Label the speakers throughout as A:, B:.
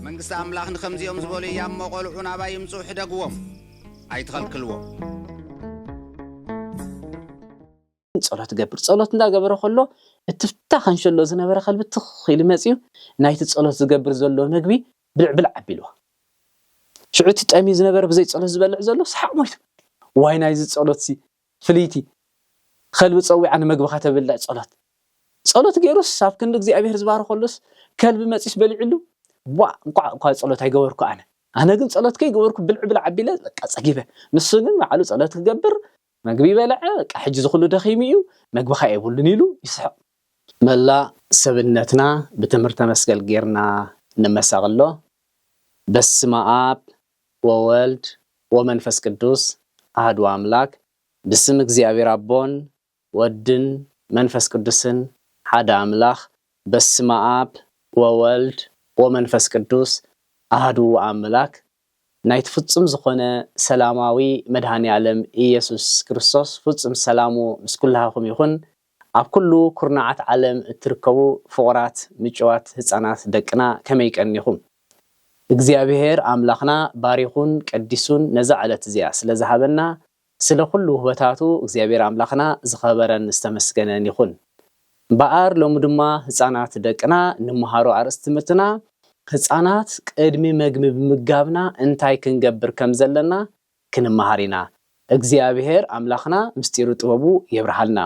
A: መንግስት አምላክ ንከምዚኦም ዝበሉ ያመቆልዑ ናባይ ይምጹ ሕደግዎም ኣይትኸልክልዎም
B: ጸሎት ገብር ጸሎት እንዳገበረ ከሎ እትፍታ ካንሸሎ ዝነበረ ቀልቢ ትኺል መጽዩ ናይቲ ጸሎት ዝገብር ዘሎ ምግቢ ብልዕብል ዓቢልዋ ሽዑቲ ጠሚ ዝነበረ ብዘይ ጸሎት ዝበልዕ ዘሎ ሰሓቅ ሞይቱ ዋይ ናይዚ ጸሎት ሲ ፍሊቲ ቀልቢ ጸዊዓን መግብኻ ተብልዕ ጸሎት ገይሩስ ኣብ ክንዲ እግዚአብሔር ዝባረኸሉስ ከልቢ መጽይስ በልዕሉ ቋ ጸሎት ኣይገበርኩ ኣነ ግን ጸሎት ከይገበርኩ ብልዕብል ዓቢለ በቃ ጸጊበ ንሱ ግን ባዕሉ ጸሎት ክገብር መግቢ በልዐ በቃ ሕጂ ዝኹሉ ደኺሙ እዩ መግብኻ የብሉን ኢሉ ይስሐቅ መላ ሰብነትና ብትምህርተ መስቀል ጌርና ንመሳቅሎ በስመ አብ ወወልድ ወመንፈስ ቅዱስ አሐዱ አምላክ ብስም እግዚአብሔር አቦን ወድን መንፈስ ቅዱስን ሓደ አምላክ በስመ አብ ወወልድ ወመንፈስ ቅዱስ አሐዱ አምላክ ናይት ፍጹም ዝኾነ ሰላማዊ መድኃኔ ዓለም ኢየሱስ ክርስቶስ ፍጹም ሰላሙ ምስ ኩላኩም ይኹን ኣብ ኩሉ ኩርናዓት ዓለም እትርከቡ ፍቑራት ምጭዋት ህፃናት ደቅና ከመይ ቀኒኹም እግዚአብሔር አምላኽና ባሪኹን ቀዲሱን ነዛ ዕለት እዚኣ ስለ ዝሃበና ስለ ኩሉ ውህበታቱ እግዚአብሔር አምላኽና ዝኸበረን ዝተመስገነን ይኹን በኣር ሎሙ ድማ ህፃናት ደቅና ንምሃሮ ኣርእስቲ ትምህርትና ህፃናት ቅድሚ መግቢ ብምጋብና እንታይ ክንገብር ከም ዘለና ክንመሃር ኢና እግዚአብሔር አምላኽና ምስጢሩ ጥበቡ የብርሃልና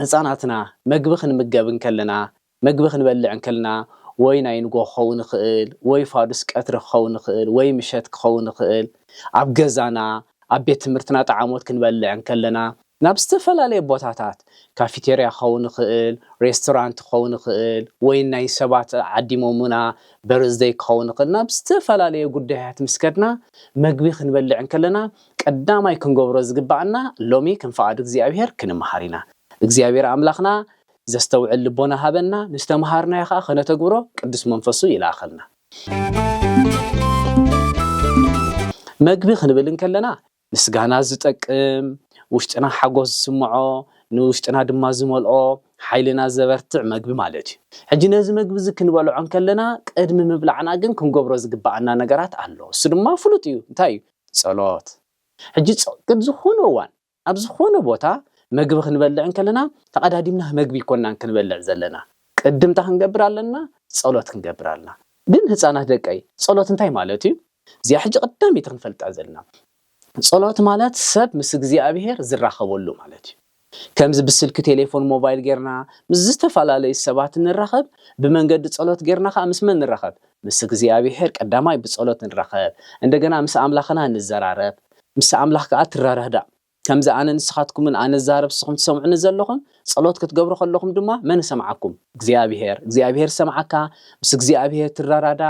B: ህፃናትና መግቢ ክንምገብን ከለና መግቢ ክንበልዕን ከለና ወይ ናይ ንጎ ክኸውን ይኽእል ወይ ፋዱስ ቀትሪ ክኸውን ይኽእል ወይ ምሸት ክኸውን ይኽእል ኣብ ገዛና ኣብ ቤት ትምህርትና ጣዓሞት ክንበልዕን ከለና ናብ ዝተፈላለየ ቦታታት ካፌቴርያ ክኸውን ይኽእል ሬስቶራንት ክኸውን ይኽእል ወይ ናይ ሰባት ዓዲሞሙና በርዝደይ ክኸውን ይኽእል ናብ ዝተፈላለየ ጉዳያት ምስከድና መግቢ ክንበልዕን ከለና ቀዳማይ ክንገብሮ ዝግባአና ሎሚ ክንፈቃድ እግዚአብሔር ክንመሃር ኢና እግዚአብሔር አምላኽና ዘስተውዕል ልቦና ሃበና ንስተምሃርና ይኻ ከነተግብሮ ቅዱስ መንፈሱ ይላኸልና መግቢ ክንብልን ከለና ምስጋና ዝጠቅም ውሽጥና ሓጎስ ዝስምዖ ንውሽጥና ድማ ዝመልኦ ሓይልና ዘበርትዕ መግቢ ማለት እዩ ሕጂ ነዚ መግቢ ክንበልዖን ከለና ቅድሚ ምብላዕና ግን ክንገብሮ ዝግባአና ነገራት ኣሎ እሱ ድማ ፍሉጥ እዩ እንታይ እዩ ጸሎት ሕጂ ቅድ ዝኾነ እዋን ኣብ ዝኾነ ቦታ መግቢ ክንበልዕን ከለና ተቀዳዲምና መግቢ ኮናን ክንበልዕ ዘለና ቅድምታ ክንገብር ኣለና ጸሎት ክንገብር ኣለና ግን ህፃናት ደቀይ ጸሎት እንታይ ማለት እዩ እዚያ ሕጂ ቀዳሚት ክንፈልጣ ዘለና ጸሎት ማለት ሰብ ምስ እግዚአብሔር ዝራኸበሉ ማለት እዩ ከምዚ ብስልክ ቴሌፎን ሞባይል ጌርና ምስ ዝተፈላለዩ ሰባት ንራኸብ ብመንገዲ ጸሎት ጌርና ከዓ ምስ መን ንራኸብ ምስ እግዚአብሔር ቀዳማይ ብጸሎት ንራኸብ እንደገና ምስ አምላኽና ንዘራረብ ምስ አምላኽ ከዓ ትራረህዳ ከምዚ ኣነ ንስኻትኩምን ኣነ ዛረብ ስኹም ትሰምዑኒ ዘለኹም ጸሎት ክትገብሩ ከለኹም ድማ መን ሰምዓኩም እግዚአብሔር ሰምዓካ ምስ እግዚአብሔር ትራራዳ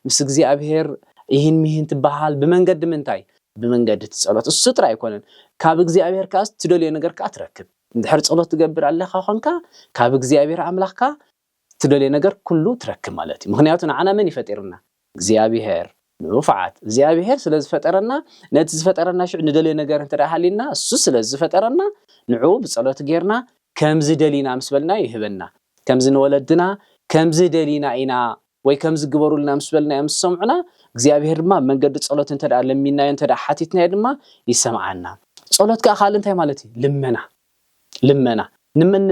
B: ምስ እግዚአብሔር ይህን ሚህን ትበሃል ብመንገዲ ምንታይ ብመንገዲ ጸሎት እሱ ጥራይ ኣይኮነን ካብ እግዚአብሔር ካስ ትደልዮ ነገር ከዓ ትረክብ እንድሕር ጸሎት ትገብር ኣለኻ ኾንካ ካብ እግዚአብሔር አምላኽካ ትደልዮ ነገር ኩሉ ትረክብ ማለት እዩ ምክንያቱ ንዓና መን ይፈጢርና እግዚአብሔር ንውፍዓት እግዚአብሔር ስለ ዝፈጠረና ነቲ ዝፈጠረና ሽዕ ንደልዮ ነገር እንተዳሃሊና እሱ ስለ ዝፈጠረና ንዑ ብጸሎት ጌርና ከምዚ ደሊና ምስ በልና ይህበና ከምዚ ንወለድና ከምዚ ደሊና ኢና ወይ ከምዚ ግበሩልና ምስ በልና ምስ ሰምዑና እግዚአብሔር ድማ መንገዲ ጸሎት እንተዳ ለሚናዮ እንተዳ ሓቲትና ድማ ይሰምዓና ጸሎት ከዓ ካል እንታይ ማለት እዩ ልመና ንምን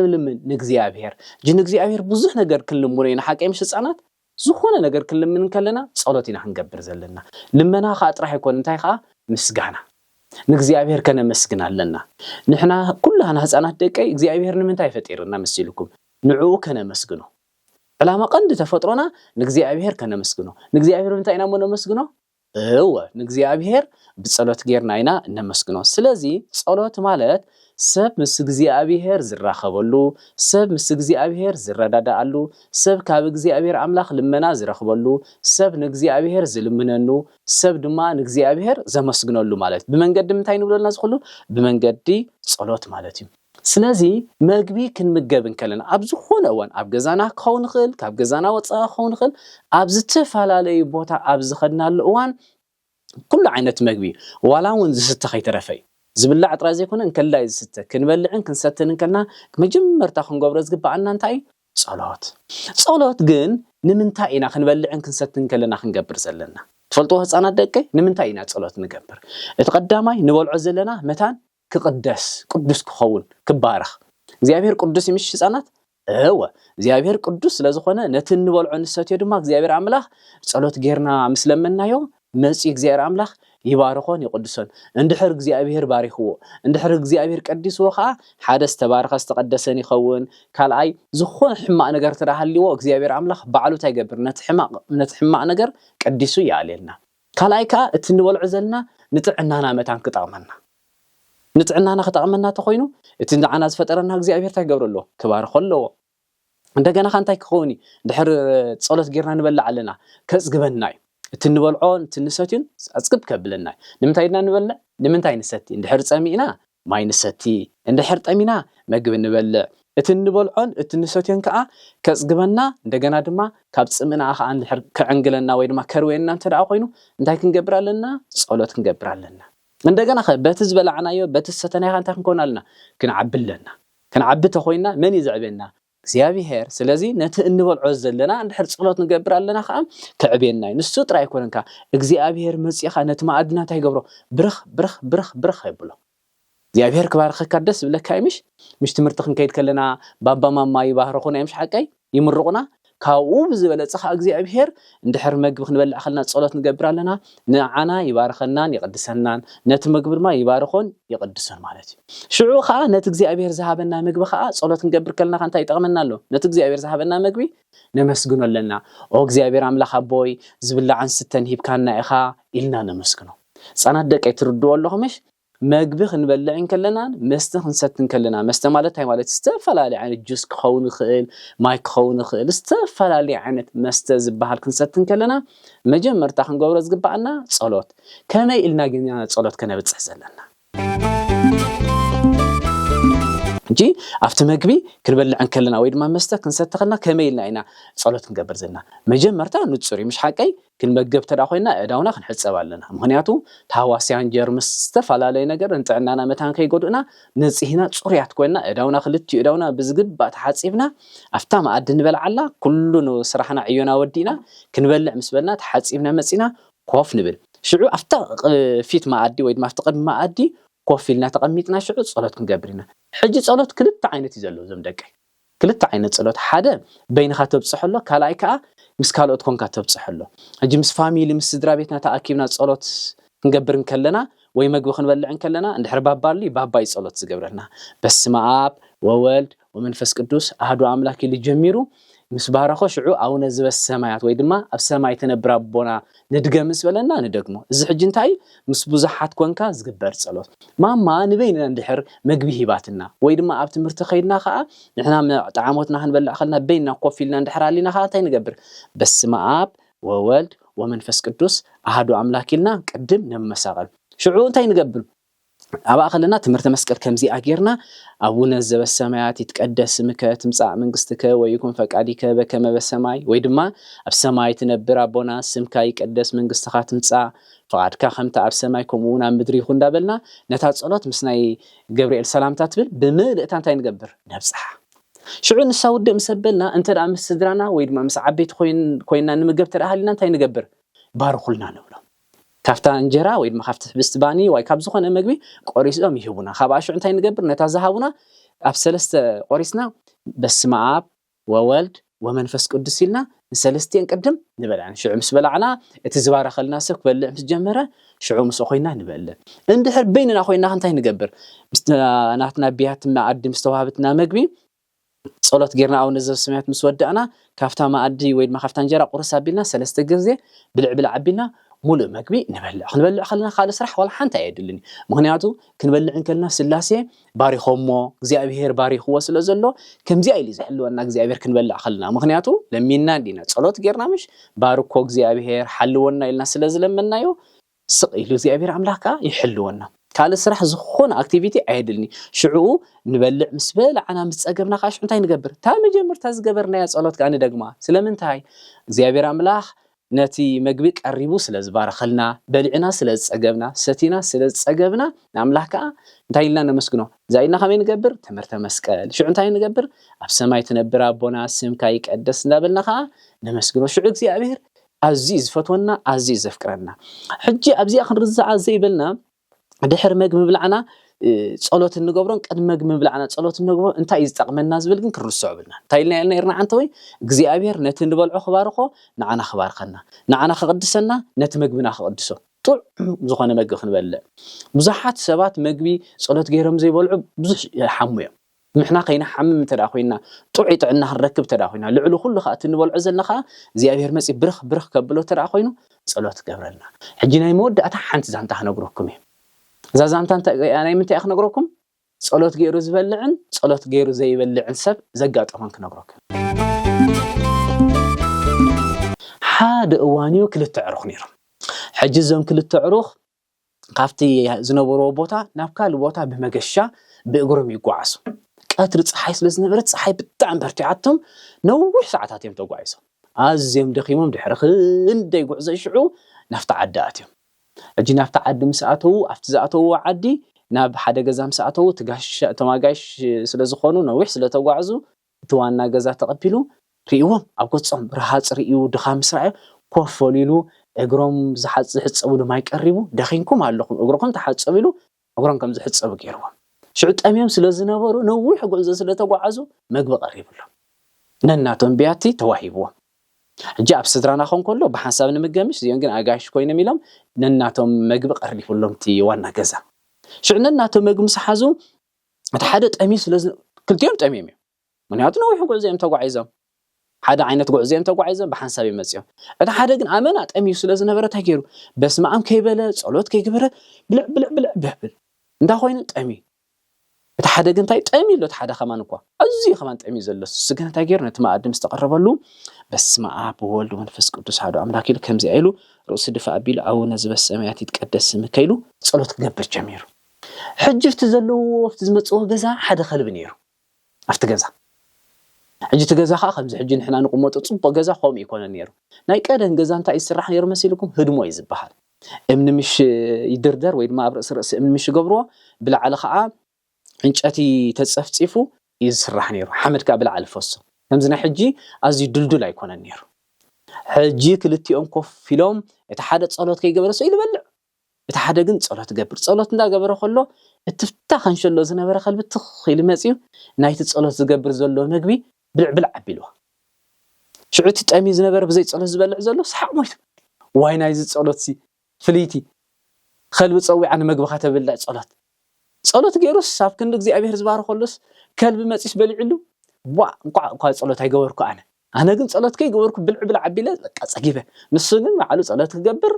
B: ንእግዚአብሔር ጅን እግዚአብሔር ብዙሕ ነገር ክንልምኖ ኢና ሓቀይ ምስ ህፃናት ዝኾነ ነገር ክንልምን ከለና ጸሎት ኢና ክንገብር ዘለና ልመና ከዓ ጥራሕ ይኮን እንታይ ከዓ ምስጋና ንእግዚአብሔር ከነመስግን ኣለና ንሕና ኩላና ህፃናት ደቀይ እግዚአብሔር ንምንታይ ፈጢርና መስልኩም ንዑ ከነመስግኖ ዕላማ ቀንዲ ተፈጥሮና ንእግዚአብሔር ከነመስግኖ ንእግዚአብሔር እንታይ ኢና ነመስግኖ ንእግዚአብሔር ብጸሎት ጌርና ኢና ነመስግኖ ስለዚ ጸሎት ማለት ሰብ ምስ እግዚአብሔር ዝራኸበሉ ሰብ ምስ እግዚአብሔር ዝረዳዳአሉ ሰብ ካብ እግዚአብሔር አምላኽ ልመና ዝረኽበሉ ሰብ ንእግዚአብሔር ዝልምነኑ ሰብ ድማ ንእግዚአብሔር ዘመስግነሉ ማለት ብመንገዲ ምንታይ ንብለና ዝኽሉ ብመንገዲ ጸሎት ማለት እዩ ስለዚ መግቢ ክንምገብን ከለና ኣብ ዝኾነ እዋን ኣብ ገዛና ክኸውን ይኽእል ካብ ገዛና ወፃኢ ክኸውን ይኽእል ኣብ ዝተፈላለዩ ቦታ ኣብ ዝኸድናሉ እዋን كل عينت مجبي ولا ون زست خيترفي زبلع طراز يكون إن كلا يزست كنبلعن كنستن كنا مجمر تاخن قبرز قبعنا انتاي صلوات جن نمنتاينا خنبلعن كنستن كلنا خنقبر زلنا تفلطوها هصانا دقي نمنتاينا صلوات نقبر اتقداماي نبلعو زلنا متان كقدس قدس كخون كبارخ እግዚአብሔር ቅዱስ ይምሽ ህፃናት እግዚአብሔር ቅዱስ ስለዝኾነ ነትን ንበልዖ ንሰትዮ ድማ እግዚአብሔር አምላኽ ጸሎት ጌርና ምስለምናዮ መጽ እግዚአብሔር አምላኽ ይባርኾን ይቅድሶን እንድሕር እግዚአብሔር ባሪኽዎ እንድሕር እግዚአብሔር ቀዲስዎ ኸ ሓደስ ተባረኸ ዝተቀደሰን ይኸውን ካልኣይ ዝኾነ ሕማቅ ነገር ተራሃልዎ እግዚአብሔር አምላኽ ባዕሉ ታይገብር ነቲ ሕማቅ ነገር ቀዲሱ ያለልና ካልኣይ ካ እቲ ንበልዖ ዘለና ንጥዕናና መታን ክጠቅመና ንጥዕናና ክጠቅመና ተኾይኑ እቲ ንዓና ዝፈጠረና እግዚአብሔር ታይገብረሎ ክባርኾለዎ እንደገና ካንታይ ክኾኒ ድሕር ጸሎት ጌርና ንበልዕ ኣለና ከጽግበና እቲ ንበልዖ እቲ ንሰትዮን አጽግብ ከብለና ንምንታይ ኢና ንበልዕ ንምንታይ ንሰቲ እንድሕር ጸሚእና ማይ ንሰቲ እንድሕር ጠሚና መግብ ንበልዕ እቲ ንበልዖን እቲ ንሰትዮን ከዓ ከጽግበና እንደገና ድማ ካብ ጽምና ከዓ እንድሕር ከዕንግለና ወይ ድማ ከርዌና እንተዳ ኮይኑ እንታይ ክንገብር ኣለና ጸሎት ክንገብር ኣለና እንደገና በቲ ዝበልዕናዮ በቲ ሰተናይ እንታይ ክንኮናልና ክንዓቢ ተኾይና መን ይዝዕበና እግዚአብሔር ስለዚህ ነቲ እንበልዖ ዘለና እንድሕር ጸሎት ንገብር ኣለና ከዓ ከዕቤና ንሱ ጥራይ ኮነንካ እግዚአብሔር መጽኢኻ ነቲ ማዕድና ታይገብሮ ብርኽ ይብሎ እግዚአብሔር ክባርኸካ ደስ ብለካ ይምሽ ምሽ ትምህርቲ ክንከይድ ከለና ባባ ማማ ይባርኹና ይምሽ ሓቀይ ይምርቑና ካው ብዝበለጽኻ እግዚአብሔር እንድሕር መግብ ክንበልዕ ከለና ጸሎት ንገብር ኣለና ንዓና ይባርኸናን ይቅድሰናን ነቲ መግብ ድማ ይባርኾን ይቅድሰን ማለት እዩ ሽዑ ኸ ነቲ እግዚአብሔር ዝሃበና መግብ ኸ ጸሎት ንገብር ከለና እንታይ ይጠቅመና ኣሎ ነቲ እግዚአብሔር ዝሃበና መግቢ ነመስግኖ ኣለና እግዚአብሔር አምላኽ አቦይ ዝብላዕን ስተን ሂብካና ኢኻ ኢልና ነመስግኖ ጻናት ደቀይ ትርድዎ ኣለኹምሽ መግብ ክንበልዕን ከለና መስተ ክንሰትን ከለና መስተ ማለት ታይ ማለት ዝተፈላለዩ ዓይነት ጁስ ክኸውን ይኽእል ማይ ክኸውን ይኽእል ዝተፈላለዩ ዓይነት መስተ ዝበሃል ክንሰትን ከለና መጀመርታ ክንገብሮ ዝግባአና ጸሎት ከመይ ኢልና ግን ጸሎት ከነብጽሕ ዘለና እንጂ after መግቢ ክንበልዕን ከለና ወይ ድማ መስተ ክንሰት ከለና ከመይ ኢልና ኢና ጸሎት ክንገብር ዘለና መጀመርታ ንጹር ምሽ ሓቀይ ክንመገብ ተዳ ኮይና እዳውና ክንሕጸብ ኣለና ምክንያቱ ታዋስያን ጀርምስ ዝተፈላለዩ ነገር እንጥዕናና መታን ከይጎድኡና ንጽህና ጽሩያት ኮይና እዳውና ክልቲኡ እዳውና ብዝግባእ ተሓጺብና after ማዕድ ንበልዓላ ኩሉ ስራሕና ዕዮና ወዲና ክንበልዕ ምስበልና ተሓጺብና መጺና ኮፍ ንብል ሽዑ after ፊት ማዕዲ ወይ ድማ after ቅድሚ ማዕዲ ኮፍ ኢልና ተቀሚጥና ሽዑ ጸሎት ክንገብርና ሕጂ ጸሎት ክልተ ዓይነት ይዘሎ ዘም ደቀይ ክልተ ዓይነት ጸሎት ሓደ በይንኻ ተብጽሐሎ ካልኣይ ከዓ ምስ ካልኦት ኮንካ ተብጽሐሎ ሕጂ ምስ ፋሚሊ ምስ ስድራ ቤትና ተኣኪብና ጸሎት ክንገብርን ከለና ወይ መግቢ ክንበልዕን ከለና እንድሕር ባባሊ ባባይ ጸሎት ዝገብረና በስመ አብ ወወልድ ወመንፈስ ቅዱስ አሐዱ አምላክ ኢሉ ጀሚሩ ምስ ባረኸ ሽዑ አቡነ ዘበሰማያት ወይ ድማ ኣብ ሰማይ ተነብር አቦና ንድገም ምስበለና ንደግሞ እዚ ሕጂ እንታይ ምስ ብዙሓት ኮንካ ዝግበር ጸሎት ማማ ንበይና እንድሕር መግቢ ሂባትና ወይ ድማ ኣብ ትምህርቲ ኸይድና ከዓ ንሕና ጣዕሞትና ክንበልዕ ከለና በይና ኮፍ ኢልና እንድሕር አሊና ከዓ እንታይ ንገብር በስመ አብ ወወልድ ወመንፈስ ቅዱስ አሐዱ አምላክ ኢልና ቅድም ነመሳቀል ሽዑ እንታይ ንገብር أبا خلنا تمرت مسكت كمزي أجرنا أبونا السماوات يتقدس اسمك تمسع منقستك ويكون فقعدك بكما بالسماي ويدما السماي تنبر أبونا اسمك يتقدس منقستك تمسع فقعدك خمت أب سماي كمونا مدري خون دابلنا نتاج صلاة مسناي جبريل سلام تاتبل بمد تانتين جبر نفسها شعور نسود مسبلنا أنت رأم السدرانا ويدما مسعبيت خوينا نمجبتر أهلنا تاني جبر بارخلنا نولا كافتا انجرا ويد ما خفت بستباني واي كاب زخونه مغبي قريسهم يهبونا خباشو انتي نغبر نتازهاونا اب سلسته قريسنا بسم اب وولد ومنفس قدس لنا سلستين قدم نبلعن شعو مس بلعنا اتزبار خلنا سك بلع مس جمره شعو مس خوينا نبلع اندحر بيننا خوينا انتي نغبر ناتنا بيات ما قد مستوهبتنا مغبي ጸሎት ጌርና አሁን ዘብ ስማያት መስወዳና ካፍታ ማአዲ ወይ ድማ ካፍታ እንጀራ ቁርሳ ቢልና ሰለስተ ግዜ ብልዕብል ዓቢና ሙሉ መግቢ ንበልዕ ከለና ካለ ስራሕ ወላ ሓንታ አይደልኒ ምክንያቱ ክንበልዕን ከለና ስላሴ ባሪኾሞ እግዚአብሔር ባሪኽዎ ስለዘሎ ከምዚ አይሊ ዝሕልወና እግዚአብሔር ክንበልዕ ከለና ምክንያቱ ለሚና እንዲና ጸሎት ጌርና ምሽ ባርኮ እግዚአብሔር ሓልወና ኢልና ስለዝለመናዮ ስቂሉ እግዚአብሔር አምላካ ይሕልወና ካለ ስራሕ ዝኾነ አክቲቪቲ አይደልኒ ሽዑ ንበልዕ ምስበል ዓና ምጸገብና ካሽ እንታይ ንገብር ታ መጀመርታ ዝገበርና ያ ጸሎት ጋር ንደግማ ስለምንታይ እግዚአብሔር አምላኽ نتي مجبي قريبو سلاز بارخلنا بلعنا سلاز صقبنا ستينا سلاز صقبنا نملاكا انتايلنا نمسكنو زايدنا خمين نقبر تمرت مسقال شو انتاي نقبر اب سماي تنبر ابونا سمكا يقدس نابلنا خا نمسكنو شو እግዚአብሔር عزيز فتونا عزيز فكرنا حجي ابزي اخر رزع زي بلنا دحر مجب بلعنا ጸሎት እንገብሮን ቀድመ መግብ ብልዓና ጸሎት እንገብሮ እንታይ ይዝጠቅመና ዝብል ግን ክርሰዕ ብልና ታይልና ያልና ይርና አንተ ወይ እግዚአብሔር ነቲ እንበልዖ خبارخ ንዓና خبارخنا ንዓና ከቅድሰና ነቲ መግብና ከቅድሶ ጥዑም ዝኾነ መግብ ክንበልዕ ብዙሓት ሰባት መግቢ ጸሎት ገይሮም ዘይበልዑ ብዙሕ ሓሙዮም ንሕና ከይና ሓምም ተዳ ኮይና ጥዑይ ጥዕና ክንረክብ ተዳ ኮይና ልዕሉ ኩሉ ኸ እቲ እንበልዖ ዘለና ኸ እግዚአብሔር መፂ ብርኽ ከብሎ ተዳ ኮይኑ ጸሎት ገብረልና ሕጂ ናይ መወዳእታ ሓንቲ ዛንታ ክነግረኩም እየ زازانتان أنا يمتى أخنقركم صلوت غيرو زبلعن صلوت غيرو زي يبلعن سب زقاطهم كنقرك حاد اوانيو كل تعرخ نيرو حجزهم كل تعرخ قافتي زنبرو بوتا نابكال بوتا بمغشا بأقرم يقعسو قاتر صحي سلازنبرت صحي بتاع برتعتهم نوح ساعات يم تقعسو ازيم دخيمهم دحرخ اندي يقعز يشعو نفط عداتهم اجي نفط عد مساتو افت زاتو عدي ناب حدا غزام ساتو تغاش تماغاش سلازخونو نوح سلاتغعزو توانا غزا تقبلو ريوم ابقصم رحاص ريو دخام سرع كوفوليلو اغروم زحصبو ما يقربو دخينكم عليكم اغروكم تحصبيلو اغروكم زحصبو غيرو شعو طميم سلازنبرو نوح غزا سلاتغعزو مغب قريبلو نناتون بياتي تواهيبو جاب سدرانا خون كله بحساب نمجمش زين كن اغاش كوين ميلم نناتهم مغب قريبلهم تي وانا غزا شعنا ناتهم مغم سحازو حدا طميس لازم كلتيهم طميم منياتو نوح غزيم تغعيزم حدا عينت غزيم تغعيزم بحساب يمصيو اتا حدا كن امنا طميس لازنبره تاغيرو بسم ام كيبله صلوت كيغبره بلع بهبل انت خوين طمي اتا حدا كن تاي طمي لو حدا كمان اكو ازي كمان طمي زلس سكن تاغير نت ما ادم استقربلو بسم اب وولد ومنفس قدوس حدا املاك يل كمزي ايلو رؤس دفا ابيل عونه زبس سمايات يتقدس مكيلو صلوت كغبر جميرو حجفت زلو وفت زمصو غزا حدا خلب نيرو افت غزا حجي تغزا خمز حجي نحنا نقمط صبو غزا خوم يكون نيرو ناي قدن غزا انت يسرح نيرو مسيلكم هدمو يزبحال امن مش يدردر ويد ما ابرس رأس امن مش غبرو بالعله خا انچاتي تصفصيفو يسرح نيرو حمد كا بالعله فصو همزنا حجي ازي دلدل يكون نيرو حجي كلتيهم كوف فيلم اتحاد صلوت كيغبر سو يلبلع اتحاد ግን ጸሎት ገብር ጸሎት እንዳገበረ ከሎ እትፍታ خنشሎ ዝነበረ ቀልብ ትኺል መጽዩ ናይቲ ጸሎት ዝገብር ዘሎ መግቢ ብልዕብል ዓቢልዋ ሽዑቲ ጠሚ ዝነበረ በዘይ ጸሎት ዝበልዕ ዘሎ ሰሓቅ ሞይት ዋይ ናይ ጸሎት ሲ ፍሊቲ ቀልብ ጸዊዓን መግቢ ከተብልዕ ጸሎት ገይሩስ ሳብ ክንድ እግዚአብሔር ዝባረከሉስ ቀልብ መጽስ በልዕሉ ዋ እንኳ ጸሎት አይገበርኩ አነ ግን ጸሎት ከይገበርኩ ብልዕብል ዓቢለ በቃ ጸጊበ ንሱ ግን ማዓሉ ጸሎት ክገብር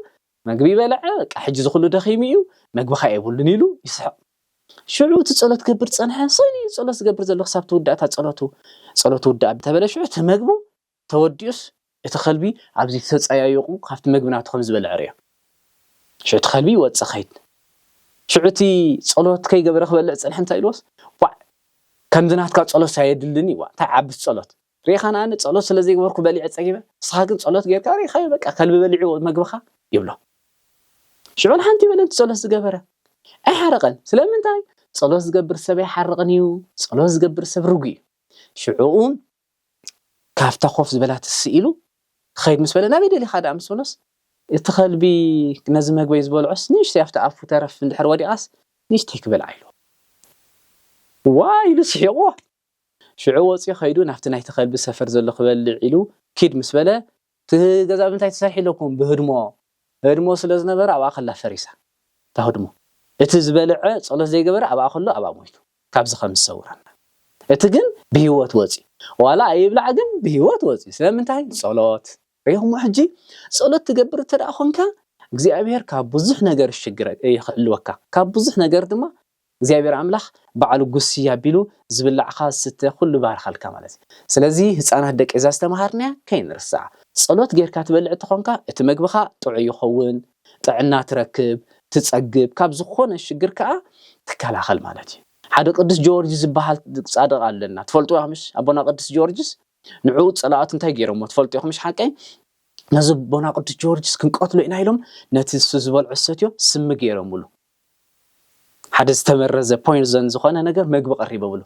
B: مغبي بلع حج زخلو دخيميو مغبخا يبولن يلو يسحق شعو تصلت كبر صنح صيني صلت كبر زلو حساب تودعتا صلوتو ودع تبلشو تمغبو توديوس اتخلبي ابزي تصايايقو خفت مغبناتكم زبلعريا شو تخلبي وصخيت شعوتي صلوت كي غبرخ بلع صنح انت يلوس وا كمزناتكا صلوت سايدلني وا تعب صلوت ريخانا ان صلوت سلازي غبركو بلع صغيبه صاغن صلوت غير كاري خاي بقى قلب بلعو مغبخا يبلو شعون حنتي بلد صلوت زغبره اي حرقن سلامنتاي صلوت زغبر سب يحرقنيو صلوت زغبر سب رغي شعون كافتا خوف زبلات السئلو خير مسبله نبي دلي خاد امسونس يتخلبي نزم مغبي زبلعس نيش يفتح عفو ترف ندحر وديقاس نيش تكبل عيلو واي لسحيقو شعوصي خيدو نفت ناي تخلب سفر زلو خبل عيلو كيد مسبله تغزا بنتاي تسرحي لكم هدمو سلازنبر ابا خلا فريسا تهدمو اتزبلع صلاه زي غبر ابا خلو ابا مويتو كابز خمس سورنا اتجن بهيوت وصي ولا يبلع جن بهيوت وصي سلامنتاي صلاه ريهم حجي صلاه تغبر تدا خونكا እግዚአብሔር ካብ ብዙሕ ነገር ሽግረ ይخلوካ ካብ ብዙሕ ነገር ድማ እግዚአብሔር አምላኽ በዓል ጉስያ ቢሉ ዝብላዕኻ ስተ ኩሉ ባርኻልካ ማለት ስለዚ ህፃናት ደቂ ዛስተማሃርና ከይንርሳ ጸሎት ጌርካ ትበልዕ ተኾንካ እቲ መግብኻ ጥዑይ ይኸውን ጥዕና ትረክብ ትጸግብ ካብ ዝኾነ ሽግር ከዓ ትከላኸል ማለት እዩ ሓደ ቅዱስ ጆርጅስ ዝበሃል ጻድቕ ኣለና ትፈልጡ ያምሽ ኣቦና ቅዱስ ጆርጅስ ንዑ ጸላኣት እንታይ ገይሮሞ ትፈልጡ ያምሽ ሓቀይ نزبونا قدس جورجس كنقتلو إنا إلهم نتسو زبال عساتيو سم جيرهم بلو حدث تمرز بوينزن زخانة نجر مجب قريبة بلو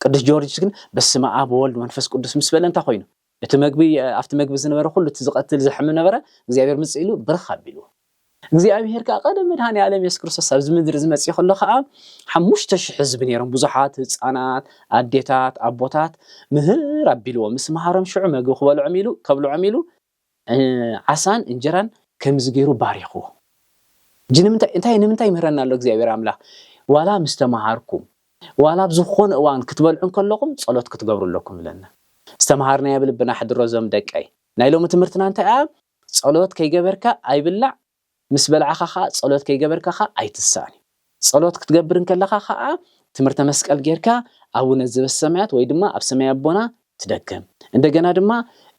B: قدس جورجس كن بس ما أب والد منفس قدس مسبلا أنت خوينه يتمجبي أفت مجب زنبرة كله تزقت الزحمة نبرة زي مسئلو برخا بلو እግዚአብሔር ቀደም መድኃኔ ዓለም ኢየሱስ ክርስቶስ ኣብ ዝምድር ዝመጽ ይኸሎ ኸዓ 5000 ህዝብ ነይሮም ብዙሓት ህፃናት ኣዴታት ኣቦታት ምህር ኣቢልዎ ምስ መሃሮም ሽዑ መግቢ ክበልዑም ኢሉ ከብልዑም ኢሉ ዓሳን እንጀራን ከምዚ ገይሩ ባሪኽዎ ንምንታይ ይምህረና ኣሎ እግዚአብሔር ኣምላኽ ዋላ ምስ ተማሃርኩም ዋላ ብዝኾነ እዋን ክትበልዑን ከለኹም ጸሎት ክትገብሩ ኣለኩም ብለና ዝተማሃርና የብልብና ሕድሮ ዞም ደቀይ ናይ ሎሚ ትምህርትና እንታይ ጸሎት ከይገበርካ ኣይብላዕ ምስ በልዓኻ ጸሎት ከይገበርካ ኣይትሳኒ ጸሎት ክትገብርን ከለኻ ኸዓ ትምህርተ መስቀል ጌርካ ኣቡነ ዘበሰማያት ወይ ድማ ኣብ ሰማይ ኣቦና ትደግም እንደገና ድማ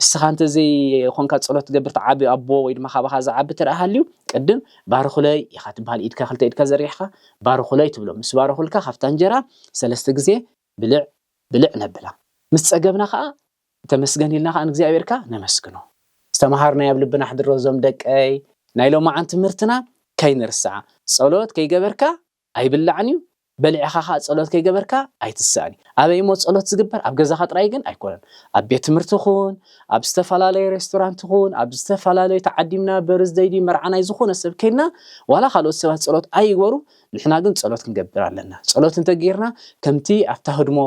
B: እስኻንተ ዘይ ኮንካ ጸሎት ትገብር ተዓቢ ኣቦ ወይ ድማ ካባኻ ዝዓቢ ትረኣሃልዩ ቅድም ባርኹለይ ኢኻ ትበሃል ኢድካ ክልተ ኢድካ ዘሪሕኻ ባርኹለይ ትብሎ ምስ ባርኹልካ ካብታ እንጀራ ሰለስተ ግዜ ብልዕ ነብላ ምስ ጸገብና ኸዓ ተመስገን ኢልና ኸዓ እግዚአብሔርካ ነመስግኖ ዝተማሃርና ኣብ ልብና ሕድሮ ዞም ደቀይ ናይሎ ማዓን ትምህርትና ከይንርስዓ ጸሎት ከይገበርካ ኣይብላዕንዩ በልዕኻ ጸሎት ከይገበርካ ኣይትሳኒ ኣበይሞ ጸሎት ዝግበር ኣብ ገዛኻ ጥራይ ግን ኣይኮነን ኣብ ቤት ትምህርቲ ኹን ኣብ ዝተፈላለዩ ሬስቶራንት ኹን ኣብ ዝተፈላለዩ ተዓዲምና በርዝደይዲ መርዓናይ ዝኾነ ሰብ ከይና ዋላ ካልኦት ሰባት ጸሎት ኣይግበሩ ንሕና ግን ጸሎት ክንገብር ኣለና ጸሎት እንተገይርና ከምቲ ኣብታ ህድሞ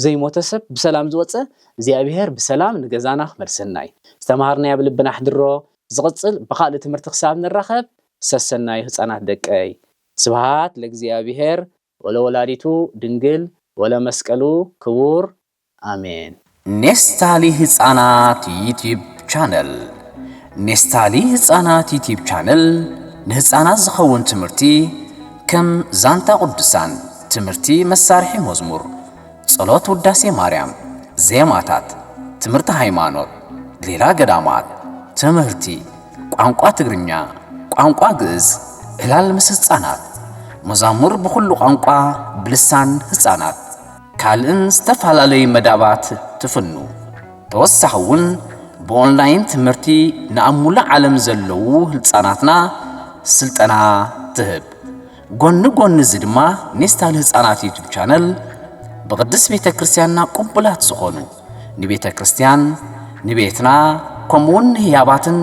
B: ዘይሞተ ሰብ ብሰላም ዝወፀ እግዚአብሔር ብሰላም ንገዛና ክመልሰና እዩ ዝተማሃርና ኣብ ልብና ሕድሮ زغصل بخال تمرت خساب نرخب سسناي ህፃናት ደቀይ ስብሃት ለእግዚአብሔር ወለወላዲቱ ድንግል ወለመስቀሉ ክቡር አሜን ኔስታሊ ህፃናት ዩቲዩብ ቻነል ኔስታሊ ህፃናት ዩቲዩብ ቻነል ንህፃናት ዝኸውን ትምህርቲ ከም ዛንታ ቅዱሳን ትምህርቲ መሳርሒ መዝሙር ጸሎት ውዳሴ ማርያም ዜማታት ትምህርቲ ሃይማኖት ሌላ ገዳማት ትምህርቲ ቋንቋ ትግርኛ ቋንቋ ግዕዝ ዕላል ምስ ህፃናት መዛሙር ብኩሉ ቋንቋ ብልሳን ህፃናት ካልእን ዝተፈላለዩ መዳባት ትፍኑ ተወሳኺ እውን ብኦንላይን ትምህርቲ ንኣሙላ ዓለም ዘለዉ ህፃናትና ስልጠና ትህብ ጎኒ ጎኒ እዚ ድማ ኔስታሊ ህፃናት ዩቲዩብ ቻነል ብቅድስ ቤተ ክርስቲያንና ቁቡላት ዝኾኑ ንቤተ ክርስቲያን ንቤትና ከምውን ህያባትን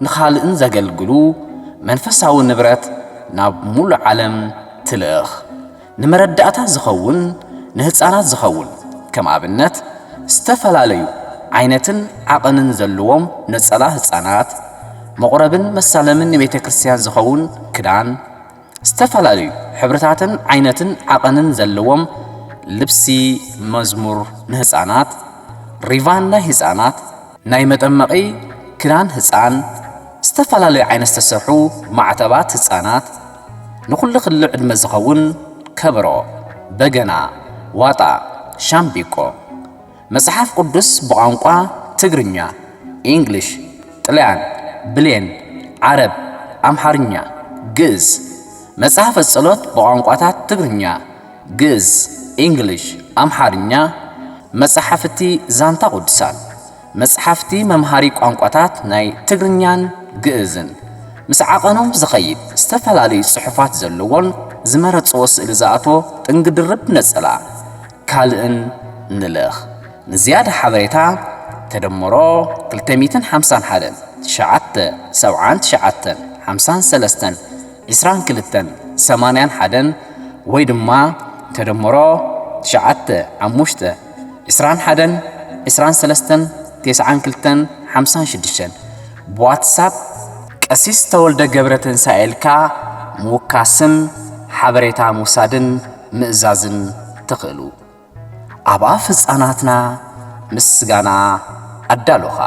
B: ንኻልእን ዘገልግሉ መንፈሳዊ ንብረት ናብ ሙሉ ዓለም ትልእኽ ንመረዳእታ ዝኸውን ንህፃናት ዝኸውን ከም ኣብነት ዝተፈላለዩ ዓይነትን ዓቐንን ዘለዎም ነፀላ ህፃናት መቑረብን መሳለምን ንቤተ ክርስቲያን ዝኸውን ክዳን ዝተፈላለዩ ሕብርታትን ዓይነትን ዓቐንን ዘለዎም ልብሲ መዝሙር ንህፃናት ሪቫን ናይ ህፃናት ናይ መጠመቂ ክዳን ህፃን ዝተፈላለዩ ዓይነት ዝተሰርሑ ማዕተባት ህፃናት ንኹሉ ክልዕ ዕድመ ዝኸውን ከበሮ በገና ዋጣ ሻምቢቆ መጽሐፍ ቅዱስ ብቋንቋ ትግርኛ እንግሊሽ ጥልያን ብሌን ዓረብ ኣምሓርኛ ግዕዝ መጽሐፍ ጸሎት ብቋንቋታት ትግርኛ ግዕዝ እንግሊሽ ኣምሓርኛ መጽሐፍቲ ዛንታ ቅዱሳን መጽሐፍቲ መምሃሪ ቋንቋታት ናይ ትግርኛን ግዕዝን ምስ ዓቐኖም ዝኸይድ ዝተፈላለዩ ጽሑፋት ዘለዎን ዝመረጽዎ ስእሊ ዝኣትዎ ጥንግድርብ ነጸላ ካልእን ንልኽ ንዝያደ ሓበሬታ ተደምሮ 251 979 53 22 81 ወይ ድማ ተደምሮ 9 5 21 23 92 56 በዋትሳፕ ቀሲስ ተወልደ ገብረ ትንሳኤልካ ምውካስን ሓበሬታ ምውሳድን ምእዛዝን ትኽእሉ ኣብ ኣፍ ህፃናትና ምስጋና ኣዳሉኻ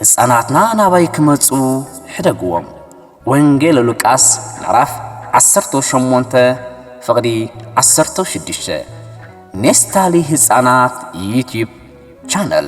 B: ህፃናትና ናባይ ክመፁ ሕደግዎም ወንጌል ሉቃስ ምዕራፍ 18 ፍቕዲ 16 ኔስታሊ ህፃናት ዩቲዩብ ቻነል